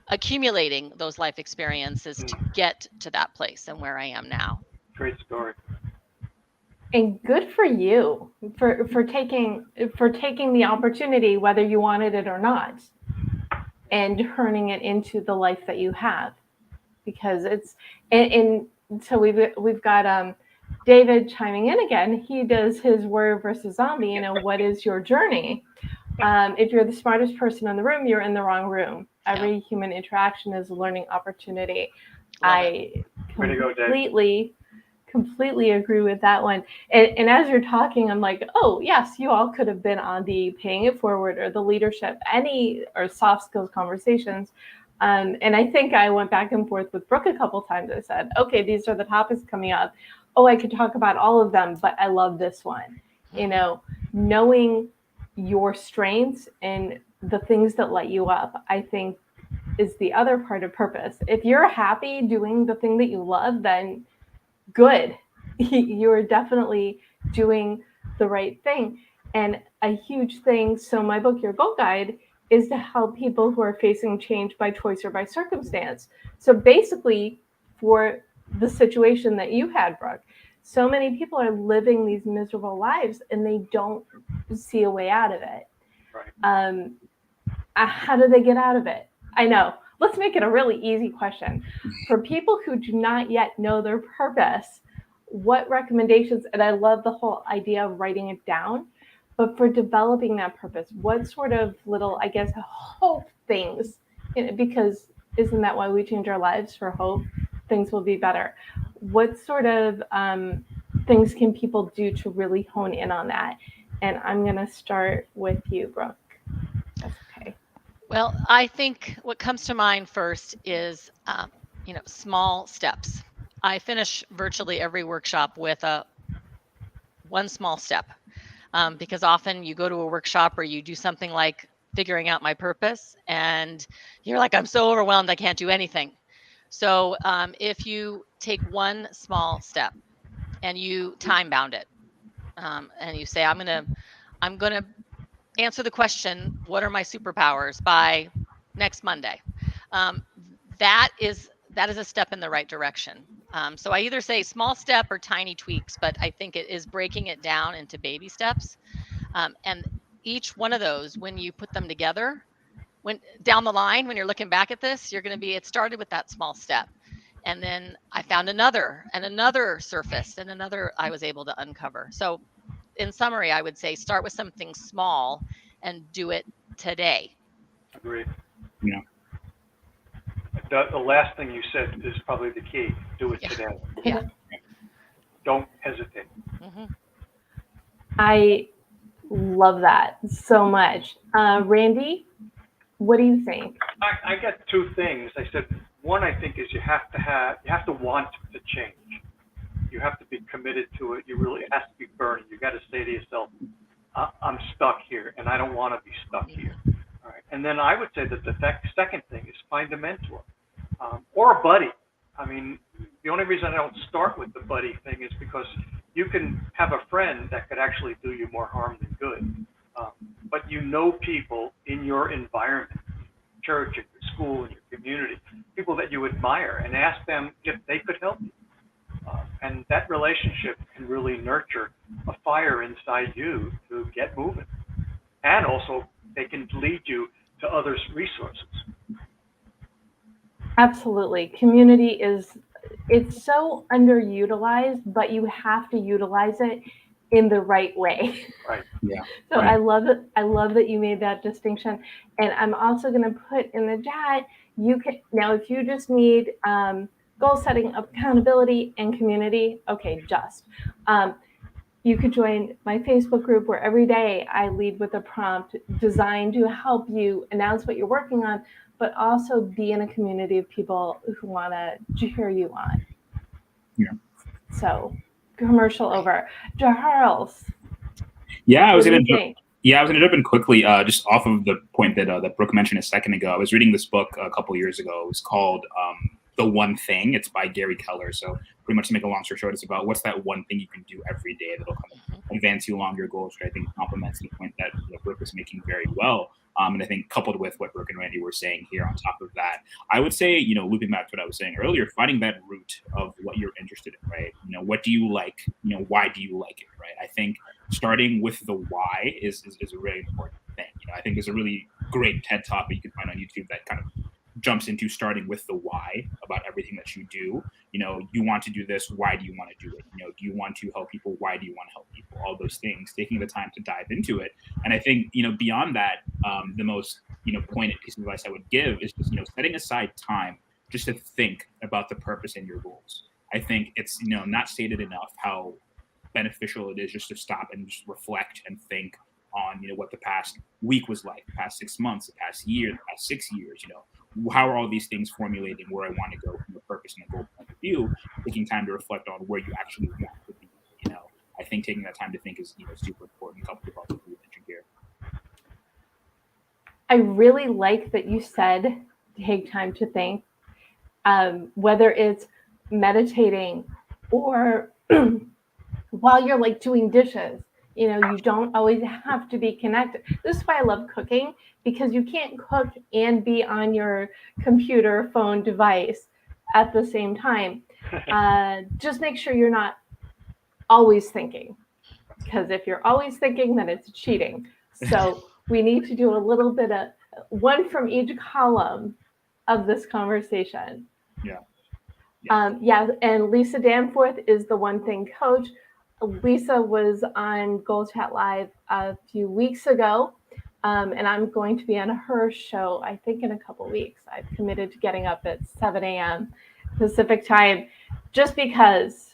[SPEAKER 4] accumulating those life experiences to get to that place and where I am now.
[SPEAKER 3] Great story.
[SPEAKER 1] And good for you for taking the opportunity, whether you wanted it or not, and turning it into the life that you have. Because it's and so we've got David chiming in again. He does his warrior versus zombie. What is your journey? If you're the smartest person in the room, you're in the wrong room. Every human interaction is a learning opportunity. I completely agree with that one. And as you're talking, I'm like, oh yes, you all could have been on the paying it forward or the leadership, or soft skills conversations. And I think I went back and forth with Brooke a couple times. I said, okay, these are the topics coming up. Oh, I could talk about all of them, but I love this one. Knowing your strengths and the things that light you up, I think is the other part of purpose. If you're happy doing the thing that you love, then good. You're definitely doing the right thing. And a huge thing, so my book, Your Goal Guide, is to help people who are facing change by choice or by circumstance. So basically, for the situation that you had, Brooke, so many people are living these miserable lives and they don't see a way out of it.
[SPEAKER 3] Right.
[SPEAKER 1] How do they get out of it? I know. Let's make it a really easy question. For people who do not yet know their purpose, what recommendations, and I love the whole idea of writing it down, but for developing that purpose, what sort of little, I guess, hope things, because isn't that why we change our lives? For hope, things will be better. What sort of things can people do to really hone in on that? And I'm going to start with you, Brooke. That's okay.
[SPEAKER 4] Well, I think what comes to mind first is, small steps. I finish virtually every workshop with one small step, because often you go to a workshop or you do something like figuring out my purpose and you're like, I'm so overwhelmed, I can't do anything. So if you take one small step and you time bound it, and you say, I'm gonna answer the question, what are my superpowers by next Monday? That is a step in the right direction. So I either say small step or tiny tweaks, but I think it is breaking it down into baby steps. And each one of those, when you put them together, when down the line, when you're looking back at this, you're going to be, it started with that small step. And then I found another and another surface and another I was able to uncover. So in summary, I would say start with something small and do it today.
[SPEAKER 3] Agreed.
[SPEAKER 2] Yeah.
[SPEAKER 3] The last thing you said is probably the key. Do it today.
[SPEAKER 4] Yeah.
[SPEAKER 3] Don't hesitate.
[SPEAKER 4] Mm-hmm.
[SPEAKER 1] I love that so much. Randy, What do you think?
[SPEAKER 3] I got two things. I said, one, I think, is you have to want to change. You have to be committed to it. It has to be burning. You got to say to yourself, I'm stuck here, and I don't want to be stuck here. All right. And then I would say that the second thing is find a mentor or a buddy. I mean, the only reason I don't start with the buddy thing is because you can have a friend that could actually do you more harm than good. But you know people in your environment, church, in your school, in your community, people that you admire, and ask them if they could help you. And that relationship can really nurture a fire inside you to get moving. And also, they can lead you to others' resources.
[SPEAKER 1] Absolutely. Community it's so underutilized, but you have to utilize it in the right way.
[SPEAKER 3] Right.
[SPEAKER 2] Yeah.
[SPEAKER 1] So
[SPEAKER 2] right.
[SPEAKER 1] I love it. I love that you made that distinction. And I'm also going to put in the chat, you can, now if you just need goal setting, accountability, and community, okay, you could join my Facebook group where every day I lead with a prompt designed to help you announce what you're working on, but also be in a community of people who want to cheer you on.
[SPEAKER 2] Yeah.
[SPEAKER 1] So, commercial over. Charles.
[SPEAKER 2] Yeah, I was
[SPEAKER 1] What
[SPEAKER 2] going
[SPEAKER 1] do you think?
[SPEAKER 2] Yeah, I was going to jump in quickly, just off of the point that Brooke mentioned a second ago. I was reading this book a couple years ago. It was called The One Thing. It's by Gary Keller. So pretty much to make a long story short, it's about what's that one thing you can do every day that'll kind of advance you along your goals, which I think complements the point that Brooke was making very well. And I think coupled with what Brooke and Randy were saying here on top of that, I would say, looping back to what I was saying earlier, finding that root of what you're interested in, right? What do you like? Why do you like it, right? I think starting with the why is a really important thing. I think there's a really great TED Talk that you can find on YouTube that kind of jumps into starting with the why about everything that you do. You want to do this. Why do you want to do it? Do you want to help people? Why do you want to help people? All those things, taking the time to dive into it. And I think, beyond that, the most, poignant piece of advice I would give is just, setting aside time just to think about the purpose and your goals. I think it's, not stated enough how beneficial it is just to stop and just reflect and think on, what the past week was like, the past 6 months, the past year, the past 6 years, how are all these things formulating where I want to go from a purpose and a goal point of view, taking time to reflect on where you actually want to be. I think taking that time to think is, super important, coupled with all the food that you hear.
[SPEAKER 1] I really like that you said take time to think, whether it's meditating or while you're like doing dishes. You don't always have to be connected. This is why I love cooking, because you can't cook and be on your computer, phone, device at the same time. Just make sure you're not always thinking, because if you're always thinking, then it's cheating. So we need to do a little bit of one from each column of this conversation.
[SPEAKER 2] Yeah.
[SPEAKER 1] And Lisa Danforth is the One Thing coach. Lisa was on Goal Chat Live a few weeks ago, and I'm going to be on her show, I think, in a couple weeks. I've committed to getting up at 7 a.m. Pacific time, just because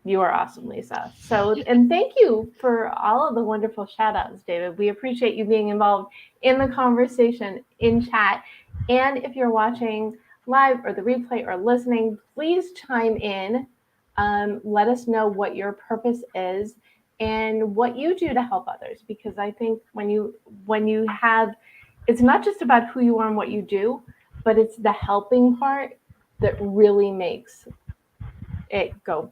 [SPEAKER 1] you are awesome, Lisa. So, and thank you for all of the wonderful shout outs, David. We appreciate you being involved in the conversation in chat. And if you're watching live or the replay or listening, please chime in. Let us know what your purpose is and what you do to help others. Because I think when you have, it's not just about who you are and what you do, but it's the helping part that really makes it go,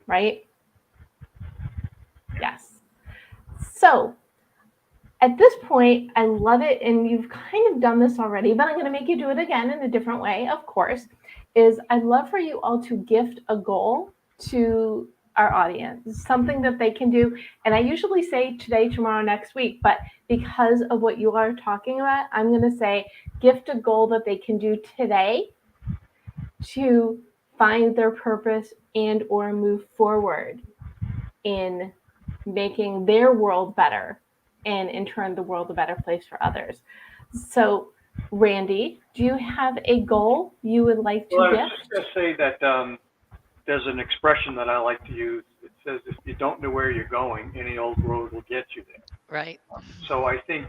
[SPEAKER 1] right? Yes. So at this point, I love it, and you've kind of done this already, but I'm going to make you do it again in a different way, of course, is I'd love for you all to gift a goal to our audience, something that they can do. And I usually say today, tomorrow, next week, but because of what you are talking about, I'm going to say gift a goal that they can do today to find their purpose and or move forward in making their world better, and in turn the world a better place for others. So Randy, do you have a goal you would like to gift?
[SPEAKER 3] I was just going to say that there's an expression that I like to use. It says, if you don't know where you're going, any old road will get you there.
[SPEAKER 4] Right.
[SPEAKER 3] So I think,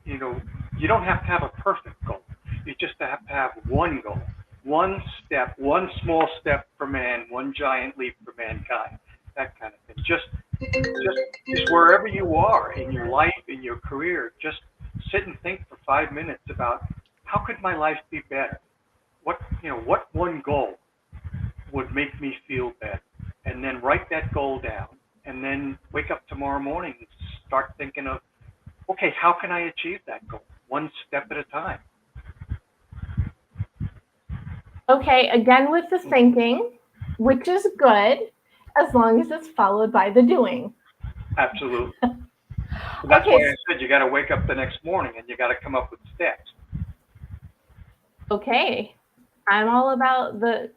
[SPEAKER 3] you don't have to have a perfect goal. You just have to have one goal, one step, one small step for man, one giant leap for mankind. That kind of thing. Just wherever you are in your life, in your career, just sit and think for 5 minutes about how could my life be better? What one goal would make me feel better? And then write that goal down, and then wake up tomorrow morning and start thinking of, okay, how can I achieve that goal? One step at a time.
[SPEAKER 1] Okay, again with the thinking, which is good, as long as it's followed by the doing.
[SPEAKER 3] Absolutely. That's why I said you got to wake up the next morning and you got to come up with steps.
[SPEAKER 1] Okay, I'm all about the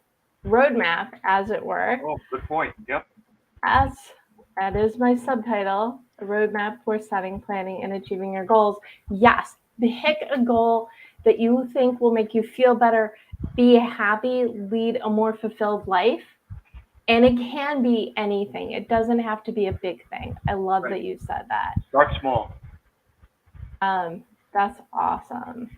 [SPEAKER 1] roadmap, as it were.
[SPEAKER 3] Oh, good point. Yep.
[SPEAKER 1] As that is my subtitle, a roadmap for setting, planning, and achieving your goals. Yes, pick a goal that you think will make you feel better, be happy, lead a more fulfilled life. And it can be anything. It doesn't have to be a big thing. I love that you said that.
[SPEAKER 3] Start small.
[SPEAKER 1] That's awesome.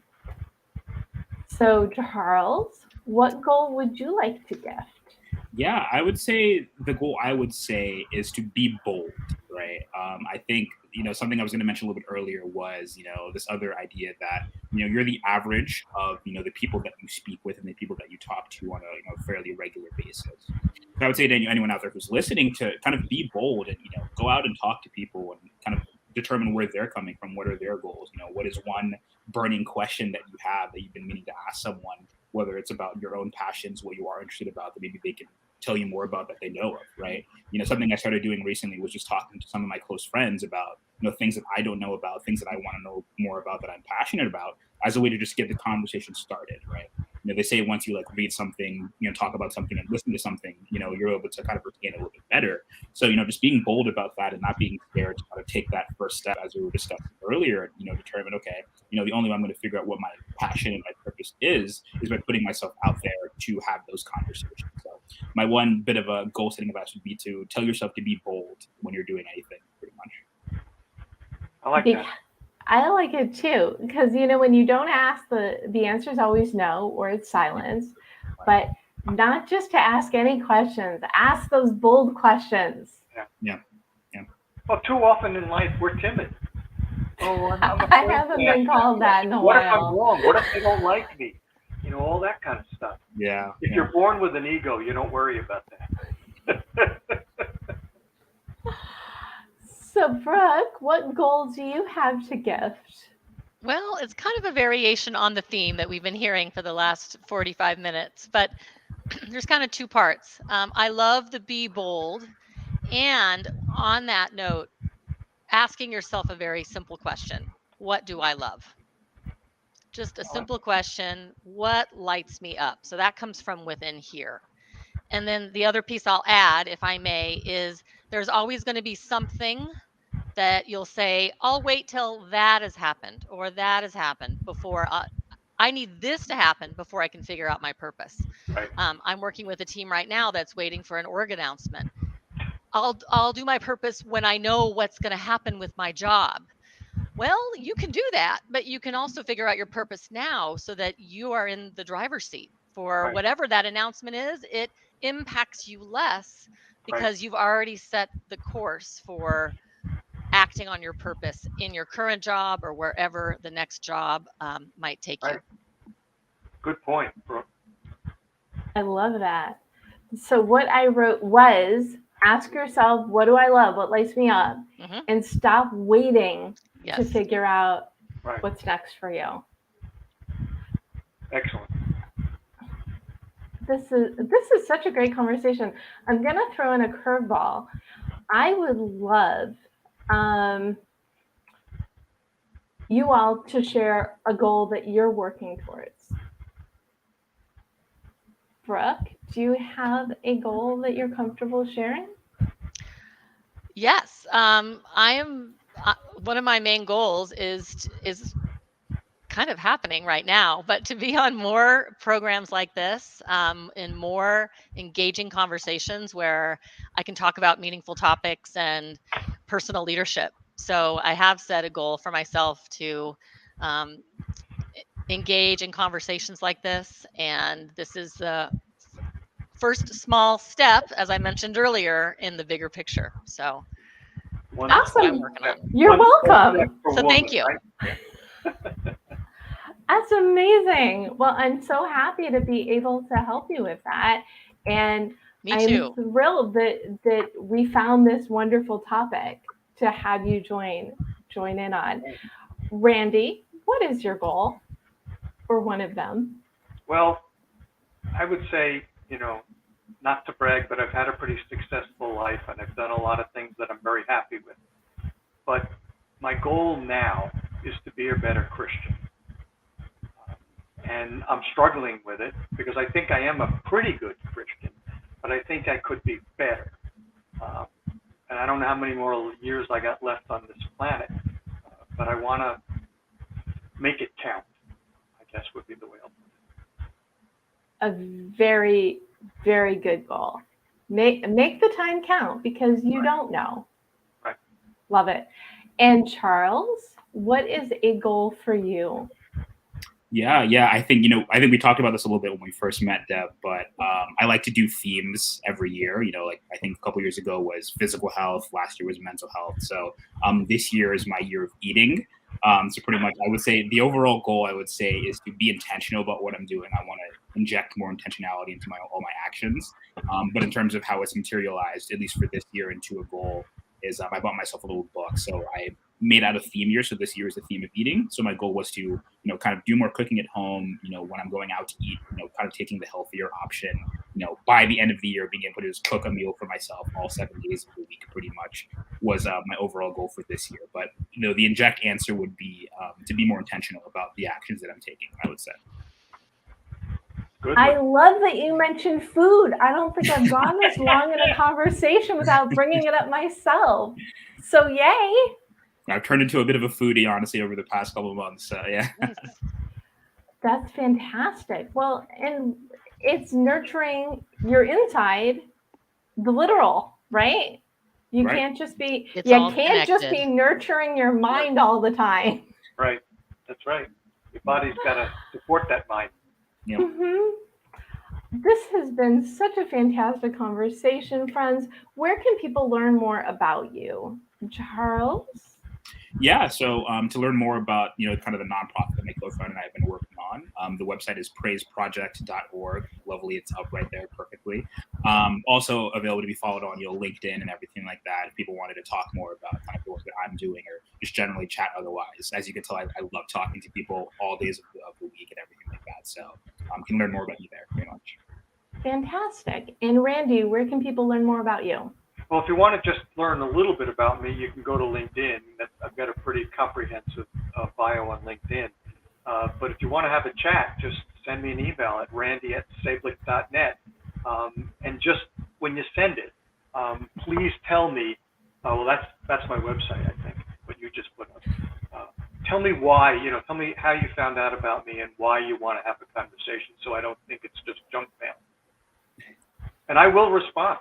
[SPEAKER 1] So, Charles, what goal would you like to gift?
[SPEAKER 2] Yeah, I would say the goal I would say is to be bold, right? I think, something I was going to mention a little bit earlier was, this other idea that, you're the average of, the people that you speak with and the people that you talk to on a fairly regular basis. So I would say to anyone out there who's listening to kind of be bold and, go out and talk to people and kind of determine where they're coming from. What are their goals? What is one burning question that you have that you've been meaning to ask someone, whether it's about your own passions, what you are interested about, that maybe they can tell you more about that they know of, right? Something I started doing recently was just talking to some of my close friends about, things that I don't know about, things that I want to know more about, that I'm passionate about, as a way to just get the conversation started, right? They say once you read something, talk about something and listen to something, you're able to kind of retain it a little bit better. So, just being bold about that and not being scared to kind of take that first step, as we were discussing earlier, determine, okay, the only way I'm going to figure out what my passion and my purpose is by putting myself out there to have those conversations. So my one bit of a goal setting advice would be to tell yourself to be bold when you're doing anything, pretty much.
[SPEAKER 3] I like that.
[SPEAKER 1] I like it too, because when you don't ask, the answer is always no, or it's silence. But not just to ask any questions, ask those bold questions.
[SPEAKER 2] Yeah.
[SPEAKER 3] Well, too often in life we're timid. Oh,
[SPEAKER 1] I haven't been called that in a while.
[SPEAKER 3] What if I'm wrong? What if they don't like me? All that kind of stuff.
[SPEAKER 2] Yeah.
[SPEAKER 3] If you're born with an ego, you don't worry about that.
[SPEAKER 1] So, Brooke, what goal do you have to gift?
[SPEAKER 4] Well, it's kind of a variation on the theme that we've been hearing for the last 45 minutes, but there's kind of two parts. I love the be bold. And on that note, asking yourself a very simple question. What do I love? Just a simple question. What lights me up? So that comes from within here. And then the other piece I'll add, if I may, is there's always going to be something that you'll say, I'll wait till that has happened or that has happened before I need this to happen before I can figure out my purpose.
[SPEAKER 3] Right.
[SPEAKER 4] I'm working with a team right now that's waiting for an org announcement. I'll do my purpose when I know what's going to happen with my job. Well, you can do that, but you can also figure out your purpose now so that you are in the driver's seat for whatever that announcement is. It impacts you less because you've already set the course for acting on your purpose in your current job or wherever the next job might take you.
[SPEAKER 3] Good point, Brooke.
[SPEAKER 1] I love that. So what I wrote was, ask yourself, what do I love? What lights me up? Mm-hmm. And stop waiting to figure out what's next for you.
[SPEAKER 3] Excellent.
[SPEAKER 1] This is such a great conversation. I'm going to throw in a curveball. I would love you all to share a goal that you're working towards. Brooke, do you have a goal that you're comfortable sharing?
[SPEAKER 4] Yes, I am. One of my main goals is kind of happening right now, but to be on more programs like this, in more engaging conversations where I can talk about meaningful topics and personal leadership. So I have set a goal for myself to engage in conversations like this. And this is the first small step, as I mentioned earlier, in the bigger picture. So
[SPEAKER 1] awesome.
[SPEAKER 4] I'm working on.
[SPEAKER 1] You're welcome.
[SPEAKER 4] So thank you.
[SPEAKER 1] That's amazing. Well, I'm so happy to be able to help you with that. And I'm thrilled that we found this wonderful topic to have you join in on. Randy, what is your goal, or one of them?
[SPEAKER 3] Well, I would say, not to brag, but I've had a pretty successful life and I've done a lot of things that I'm very happy with. But my goal now is to be a better Christian. And I'm struggling with it because I think I am a pretty good Christian, but I think I could be better. And I don't know how many more years I got left on this planet, but I want to make it count, I guess would be the way I'll put it.
[SPEAKER 1] A very, very good goal. Make the time count, because you don't know.
[SPEAKER 3] Right.
[SPEAKER 1] Love it. And Charles, what is a goal for you?
[SPEAKER 2] Yeah. I think we talked about this a little bit when we first met, Deb, but I like to do themes every year. Like I think a couple years ago was physical health. Last year was mental health. So this year is my year of eating. So pretty much I would say the overall goal is to be intentional about what I'm doing. I want to inject more intentionality into all my actions. But in terms of how it's materialized, at least for this year, into a goal is I bought myself a little book. So I made out a theme year. So this year is the theme of eating. So my goal was to, kind of do more cooking at home, when I'm going out to eat, kind of taking the healthier option, by the end of the year, being able to just cook a meal for myself all 7 days of the week pretty much was my overall goal for this year. But, the inject answer would be to be more intentional about the actions that I'm taking, I would say.
[SPEAKER 3] Good.
[SPEAKER 1] I love that you mentioned food. I don't think I've gone this long in a conversation without bringing it up myself. So yay.
[SPEAKER 2] I've turned into a bit of a foodie, honestly, over the past couple of months. Yeah.
[SPEAKER 1] That's fantastic. Well, and it's nurturing your inside, the literal, right? You can't just be just be nurturing your mind all the time.
[SPEAKER 3] Right. That's right. Your body's got to support that mind.
[SPEAKER 2] Yep.
[SPEAKER 1] Mm-hmm. This has been such a fantastic conversation, friends. Where can people learn more about you? Charles?
[SPEAKER 2] Yeah, so to learn more about, kind of the nonprofit that my co-founder and I have been working on, the website is praisproject.org. Lovely, it's up right there perfectly. Also available to be followed on, LinkedIn and everything like that. If people wanted to talk more about kind of the work that I'm doing, or just generally chat otherwise. As you can tell, I love talking to people all days of the week and everything like that. So can learn more about me there, pretty much.
[SPEAKER 1] Fantastic. And Randy, where can people learn more about you?
[SPEAKER 3] Well, if you want to just learn a little bit about me, you can go to LinkedIn. I've got a pretty comprehensive bio on LinkedIn. But if you want to have a chat, just send me an email at randy@sablich.net. And just when you send it, please tell me, well, that's my website, I think, what you just put up. Tell me why, tell me how you found out about me and why you want to have a conversation, so I don't think it's just junk mail. And I will respond.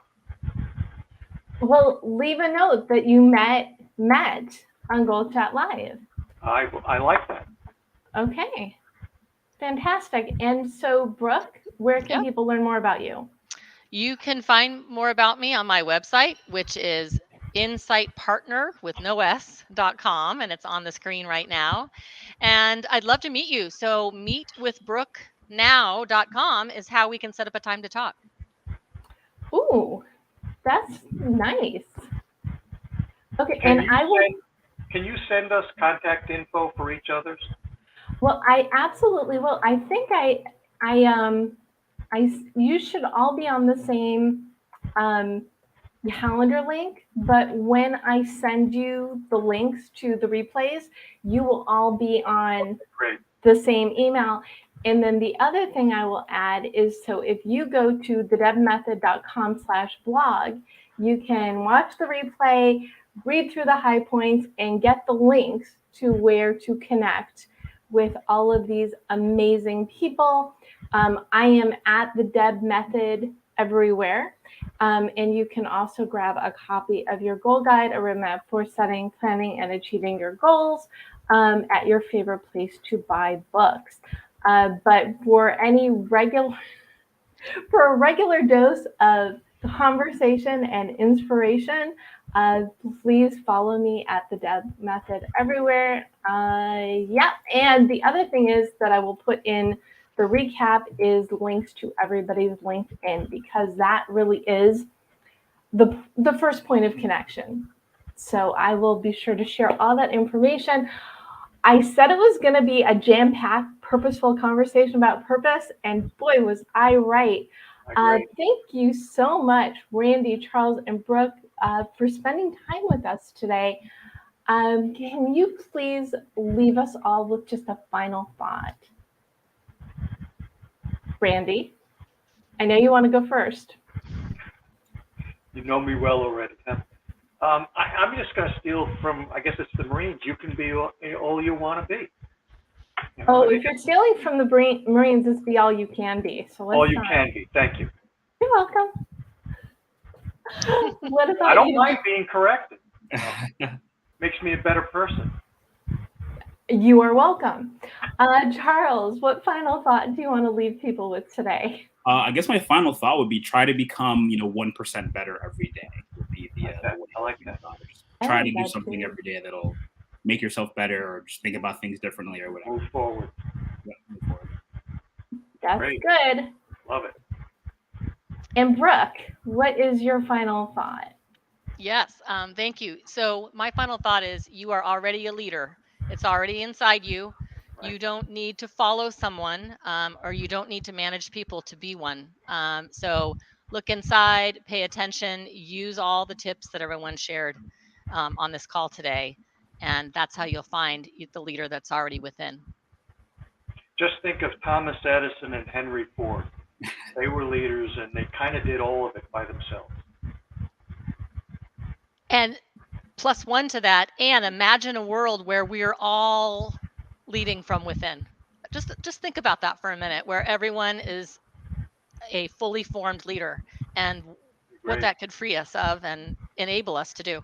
[SPEAKER 1] Well, leave a note that you met on Gold Chat Live.
[SPEAKER 3] I like that.
[SPEAKER 1] Okay. Fantastic. And so, Brooke, where can people learn more about you?
[SPEAKER 4] You can find more about me on my website, which is incitepartner with no s.com, and it's on the screen right now. And I'd love to meet you. So meetwithbrookenow.com is how we can set up a time to talk.
[SPEAKER 1] Ooh, that's nice. Okay,
[SPEAKER 3] Can you send us contact info for each other's?
[SPEAKER 1] Well, I absolutely will. I think you should all be on the same calendar link, but when I send you the links to the replays, you will all be on the same email. And then the other thing I will add is, so if you go to thedebmethod.com/blog, you can watch the replay, read through the high points, and get the links to where to connect with all of these amazing people. I am at the Deb Method everywhere. And you can also grab a copy of your goal guide, a roadmap for setting, planning, and achieving your goals at your favorite place to buy books. But for a regular dose of conversation and inspiration, please follow me at the Deb Method everywhere. And the other thing is that I will put in the recap is links to everybody's LinkedIn, because that really is the first point of connection. So I will be sure to share all that information. I said it was going to be a jam-packed, purposeful conversation about purpose, and boy, was I right. Thank you so much, Randy, Charles, and Brooke, for spending time with us today. Can you please leave us all with just a final thought? Randy, I know you want to go first.
[SPEAKER 3] You know me well already, huh? I'm just going to steal from, I guess it's the Marines. You can be all you want to be. You know,
[SPEAKER 1] if you're stealing from the Marines, it's be all you can be. So
[SPEAKER 3] all you can be. Thank you.
[SPEAKER 1] You're welcome. What about
[SPEAKER 3] I don't mind being corrected. Makes me a better person.
[SPEAKER 1] You are welcome. Charles, what final thought do you want to leave people with today?
[SPEAKER 2] I guess my final thought would be try to become, 1% better every day. Would be
[SPEAKER 3] I like that.
[SPEAKER 2] Try to do something every day that'll make yourself better, or just think about things differently, or whatever.
[SPEAKER 3] Move forward.
[SPEAKER 2] Yeah, move forward.
[SPEAKER 1] That's
[SPEAKER 3] Great.
[SPEAKER 1] Good.
[SPEAKER 3] Love it.
[SPEAKER 1] And Brooke, what is your final thought?
[SPEAKER 4] Yes, thank you. So my final thought is you are already a leader. It's already inside you. Right. You don't need to follow someone, or you don't need to manage people to be one. So look inside, pay attention, use all the tips that everyone shared on this call today. And that's how you'll find the leader that's already within.
[SPEAKER 3] Just think of Thomas Edison and Henry Ford. They were leaders, and they kind of did all of it by themselves.
[SPEAKER 4] And plus one to that, and imagine a world where we're all leading from within. Just think about that for a minute, where everyone is a fully formed leader, and what that could free us of and enable us to do.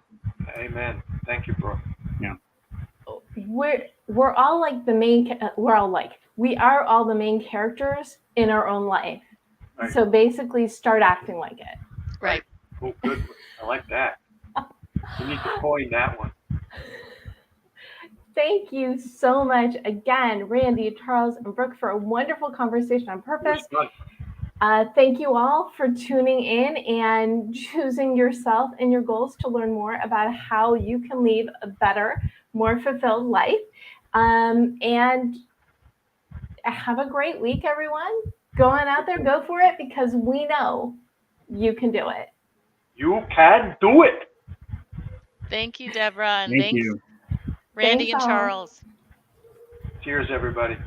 [SPEAKER 3] Amen. Thank you, Brooke.
[SPEAKER 2] Yeah.
[SPEAKER 1] We're all like we are all the main characters in our own life. Right. So basically start acting like it.
[SPEAKER 4] Right.
[SPEAKER 3] Oh, good. I like that. You need to coin that one.
[SPEAKER 1] Thank you so much again, Randy, Charles, and Brooke, for a wonderful conversation on purpose. Thank you all for tuning in and choosing yourself and your goals to learn more about how you can live a better, more fulfilled life. And have a great week, everyone. Go on out there, go for it, because we know you can do it.
[SPEAKER 3] You can do it.
[SPEAKER 4] Thank you, Deborah. And
[SPEAKER 2] thank you,
[SPEAKER 4] Randy and Charles.
[SPEAKER 3] Cheers, everybody.